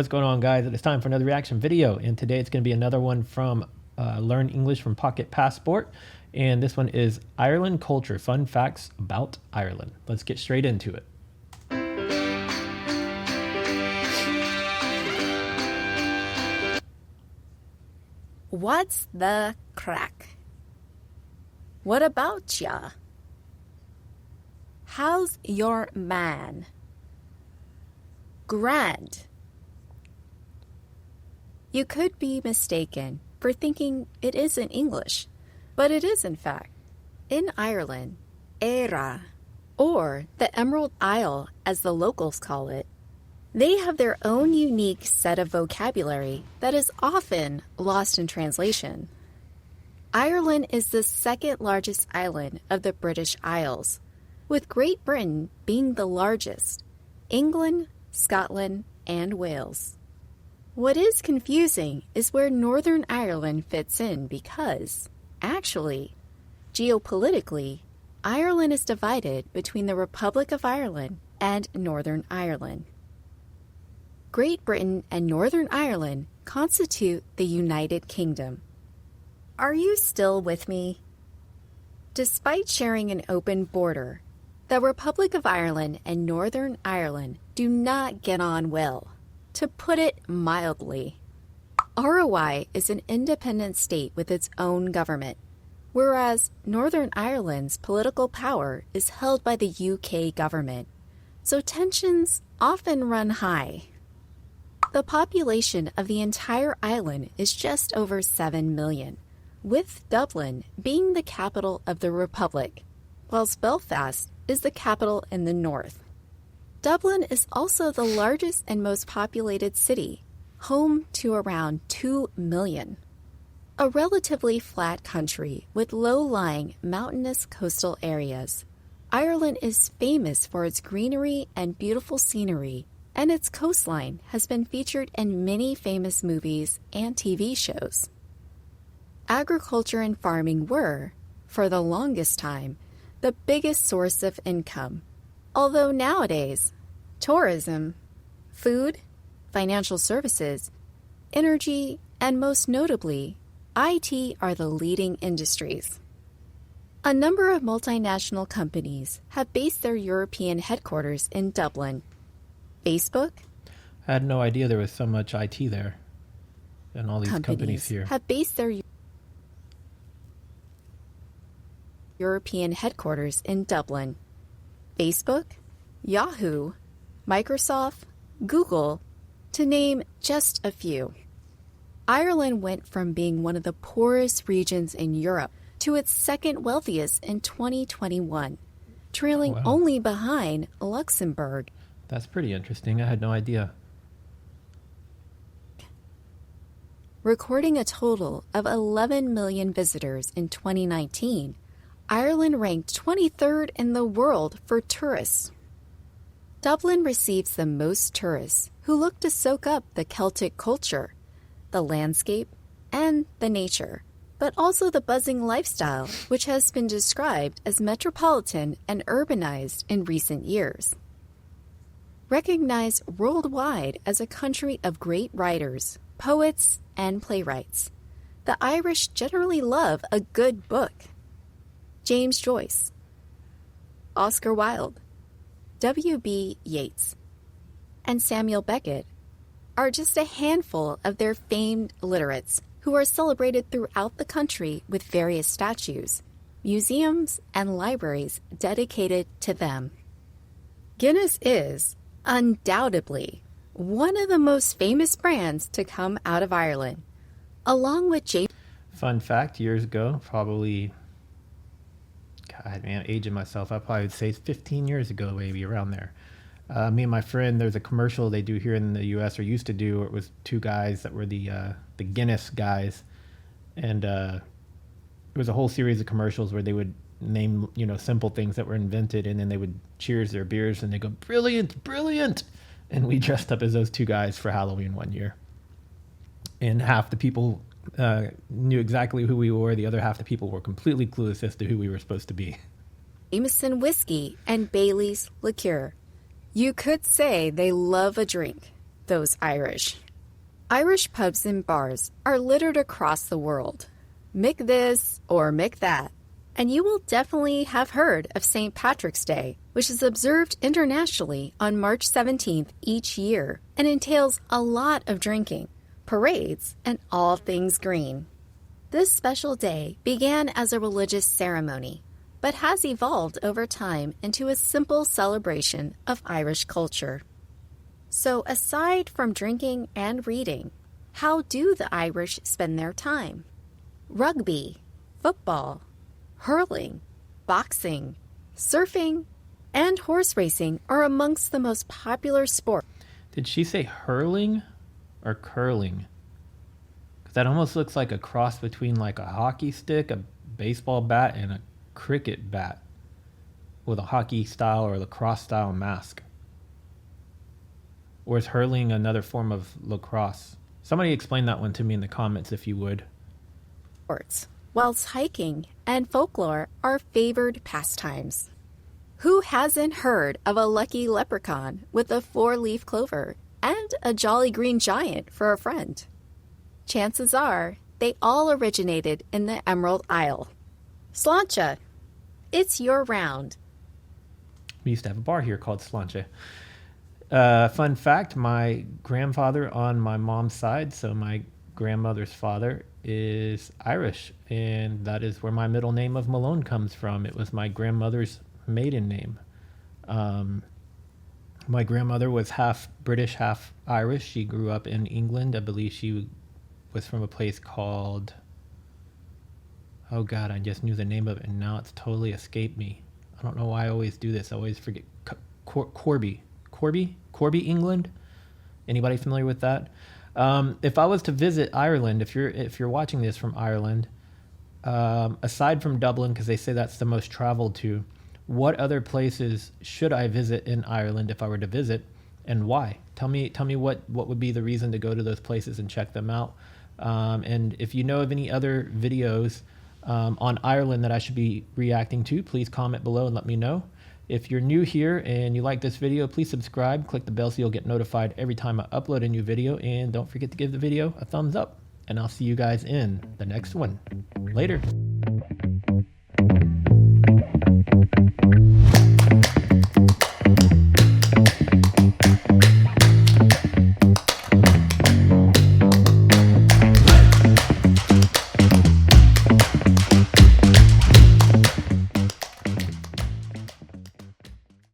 going on, guys? It's time for another reaction video, and today it's going to be another one from Learn English from Pocket Passport, and this one is Ireland Culture, Fun Facts About Ireland. Let's get straight into it. What's the crack? What about ya? How's your man? Grand. You could be mistaken for thinking it isn't English, but it is in fact. In Ireland, Éire, or the Emerald Isle as the locals call it, they have their own unique set of vocabulary that is often lost in translation. Ireland is the second largest island of the British Isles, with Great Britain being the largest, England, Scotland, and Wales. What is confusing is where Northern Ireland fits in because, actually, geopolitically, Ireland is divided between the Republic of Ireland and Northern Ireland. Great Britain and Northern Ireland constitute the United Kingdom. Are you still with me? Despite sharing an open border, the Republic of Ireland and Northern Ireland do not get on well, to put it mildly. ROI is an independent state with its own government, whereas Northern Ireland's political power is held by the UK government, so tensions often run high. The population of the entire island is just over 7 million, with Dublin being the capital of the Republic, whilst Belfast is the capital in the north. Dublin is also the largest and most populated city, home to around 2 million. A relatively flat country with low-lying mountainous coastal areas, Ireland is famous for its greenery and beautiful scenery, and its coastline has been featured in many famous movies and TV shows. Agriculture and farming were, for the longest time, the biggest source of income, although nowadays, tourism, food, financial services, energy, and most notably, IT are the leading industries. A number of multinational companies have based their European headquarters in Dublin. Facebook, I had no idea there was so much IT there, and all these companies here have based their European headquarters in Dublin. Facebook, Yahoo, Microsoft, Google, to name just a few. Ireland went from being one of the poorest regions in Europe to its second wealthiest in 2021, trailing only behind Luxembourg. That's pretty interesting. I had no idea. Recording a total of 11 million visitors in 2019, Ireland ranked 23rd in the world for tourists. Dublin receives the most tourists who look to soak up the Celtic culture, the landscape, and the nature, but also the buzzing lifestyle, which has been described as metropolitan and urbanized in recent years. Recognized worldwide as a country of great writers, poets, and playwrights, the Irish generally love a good book. James Joyce, Oscar Wilde, W.B. Yeats, and Samuel Beckett are just a handful of their famed literates who are celebrated throughout the country with various statues, museums, and libraries dedicated to them. Guinness is, undoubtedly, one of the most famous brands to come out of Ireland, along with James. Fun fact, years ago, probably, God, man, aging myself, I probably would say 15 years ago, maybe around there. Me and my friend, there's a commercial they do here in the U.S. or used to do. Where it was two guys that were the Guinness guys, and it was a whole series of commercials where they would name simple things that were invented, and then they would cheers their beers and they go brilliant, brilliant, and we dressed up as those two guys for Halloween one year, and half the people knew exactly who we were. The other half the people were completely clueless as to who we were supposed to be. Jameson whiskey and Bailey's liqueur. You could say they love a drink, those Irish. Irish pubs and bars are littered across the world. Mick this or Mick that. And you will definitely have heard of St. Patrick's Day, which is observed internationally on March 17th each year and entails a lot of drinking, parades, and all things green. This special day began as a religious ceremony, but has evolved over time into a simple celebration of Irish culture. So aside from drinking and reading, how do the Irish spend their time? Rugby, football, hurling, boxing, surfing, and horse racing are amongst the most popular sports. Did she say hurling or curling? Because that almost looks like a cross between like a hockey stick, a baseball bat, and a cricket bat with a hockey style or lacrosse style mask. Or is hurling another form of lacrosse? Somebody explain that one to me in the comments if you would. Whilst hiking and folklore are favored pastimes. Who hasn't heard of a lucky leprechaun with a 4-leaf clover and a jolly green giant for a friend? Chances are they all originated in the Emerald Isle. Sláinte, it's your round. We used to have a bar here called Sláinte. Fun fact, my grandfather on my mom's side, so my grandmother's father, is Irish, and that is where my middle name of Malone comes from. It was my grandmother's maiden name. My grandmother was half British, half Irish. She grew up in England. I believe she was from a place called, oh God, I just knew the name of it, and now it's totally escaped me. I don't know why I always do this. I always forget. Corby, England. Anybody familiar with that? If I was to visit Ireland, if you're watching this from Ireland, aside from Dublin, because they say that's the most traveled to, what other places should I visit in Ireland if I were to visit, and why? Tell me what would be the reason to go to those places and check them out. And if you know of any other videos on Ireland that I should be reacting to, please comment below and let me know. If you're new here and you like this video, please subscribe, click the bell so you'll get notified every time I upload a new video, and don't forget to give the video a thumbs up. And I'll see you guys in the next one. Later.